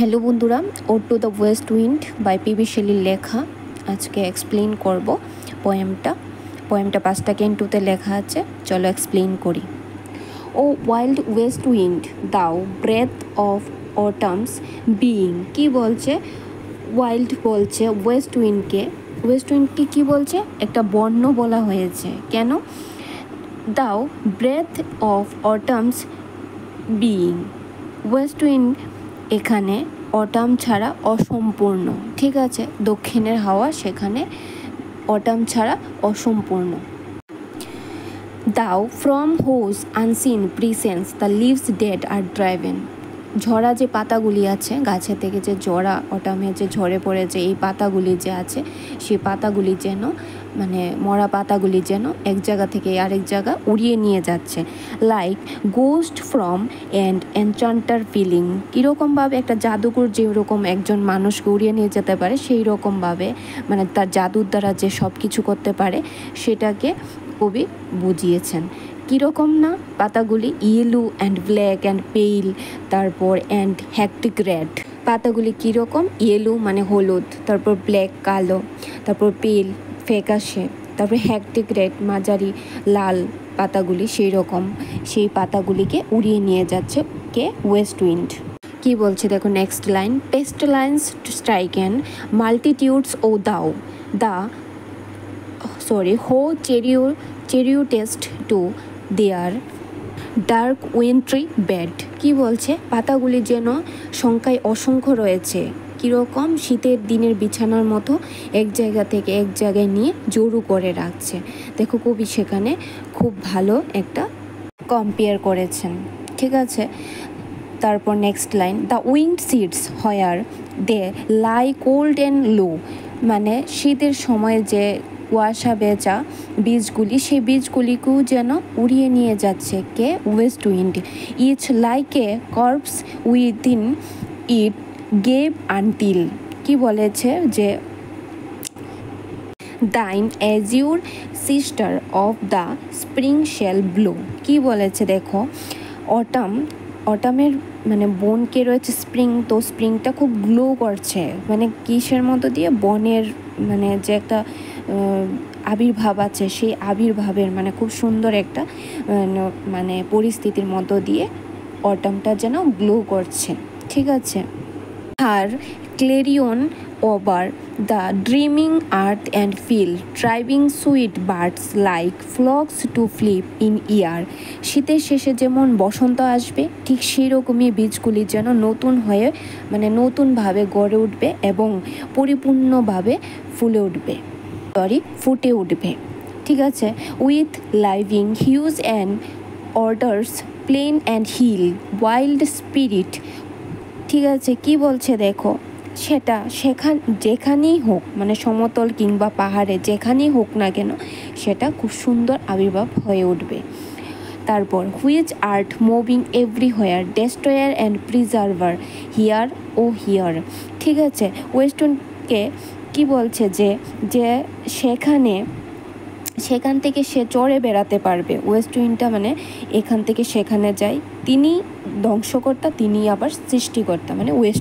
Hello বন্ধুরা, ode to the west wind by PB শেলির লেখা। আজকে এক্সপ্লেন করব পোয়েমটা 5টা ক্যান্টোতে লেখা আছে। চলো এক্সপ্লেন করি। ও ওয়াইল্ড ওয়েস্ট উইন্ড, দাও ব্রেথ অফ অটামস বিইং। কি বলছে? ওয়াইল্ড বলছে ওয়েস্ট উইন্ডকে কি বলছে? একটা বর্ণ বলা হয়েছে। কেন? Thou breath of autumn's being. West wind এখানে অটাম ছাড়া অসম্পূর্ণ, ঠিক আছে? দক্ষিণের হাওয়া সেখানে অটাম ছাড়া অসম্পূর্ণ। Thou from whose unseen presence the leaves dead are driven. ঝরা যে পাতাগুলি আছে গাছে থেকে, যে ঝরা অটামে যে ঝরে পড়ে যে এই পাতাগুলি যে আছে, সেই পাতাগুলি যেন মরা পাতাগুলি যেন এক জায়গা থেকে আরেক জায়গা উড়িয়ে নিয়ে যাচ্ছে। Like ghost from and enchanter fleeing. কীরকমভাবে একটা জাদুকর যেরকম একজন মানুষকে উড়িয়ে নিয়ে যেতে পারে, সেই রকমভাবে তার জাদুর দ্বারা যে সব কিছু করতে পারে সেটাকে কবি বুঝিয়েছেন। কীরকম না? পাতাগুলি yellow and black and pale, তারপর অ্যান্ড হেক্টিক রেড। পাতাগুলি কীরকম? ইয়েলো মানে হলুদ, তারপর ব্ল্যাক কালো, তারপর পেল ফ্যাকাশে, তারপর হেক্টিক রেড মাঝারি লাল পাতাগুলি সেই রকম। সেই পাতাগুলিকে উড়িয়ে নিয়ে যাচ্ছে কে? West wind. কি বলছে দেখো নেক্সট লাইন। পেস্টিলেন্স স্ট্রাইকেন মাল্টিটিউডস ও হো test to their dark wintry bed. কি বলছে? পাতাগুলি যেন সংখ্যায় অসংখ্য রয়েছে। কীরকম? শীতের দিনের বিছানার মতো এক জায়গা থেকে এক জায়গায় নিয়ে জড়ো করে রাখছে। দেখো কবি সেখানে খুব ভালো একটা কম্পেয়ার করেছেন, ঠিক আছে? তারপর next line. The wind seeds where they lie cold and low. শীতের সময় যে কুয়াশা বেচা বীজগুলি, সেই বীজগুলিকেও যেন উড়িয়ে নিয়ে যাচ্ছে কে? West wind. Each like a corpse within it grave until. কি বলেছে? যে thine azure sister of the spring shall blow. কি বলেছে দেখো, অটামের বনকে রয়েছে স্প্রিং, তো স্প্রিংটা খুব গ্লো করছে। কিসের মতো দিয়ে? বনের যে একটা আবির্ভাব আছে, সেই আবির্ভাবের খুব সুন্দর একটা পরিস্থিতির মতো দিয়ে অটামটা যেন গ্লো করছে, ঠিক আছে? আর clarion over the dreaming earth and fill driving sweet birds like flocks to flip in air. শীতের শেষে যেমন বসন্ত আসবে, ঠিক সেই রকমই বীজগুলি যেন নতুন হয়ে নতুনভাবে গড়ে উঠবে এবং পরিপূর্ণভাবে ফুটে উঠবে, ঠিক আছে? With living hues and odours plain and hill wild spirit. ঠিক আছে? কি বলছে দেখো, যেখানেই হোক, সমতল কিংবা পাহাড়ে যেখানেই হোক না কেন, সেটা খুব সুন্দর আবির্ভাব হয়ে উঠবে। তারপর which art moving everywhere destroyer and preserver here. ঠিক আছে? ওয়েস্টার্নকে কি বলছে? যে সেখান থেকে সে চড়ে বেড়াতে পারবে। ওয়েস্ট উইন্ডটা এখান থেকে সেখানে যায়। তিনি ধ্বংসকর্তা, তিনি আবার সৃষ্টিকর্তা, ওয়েস্ট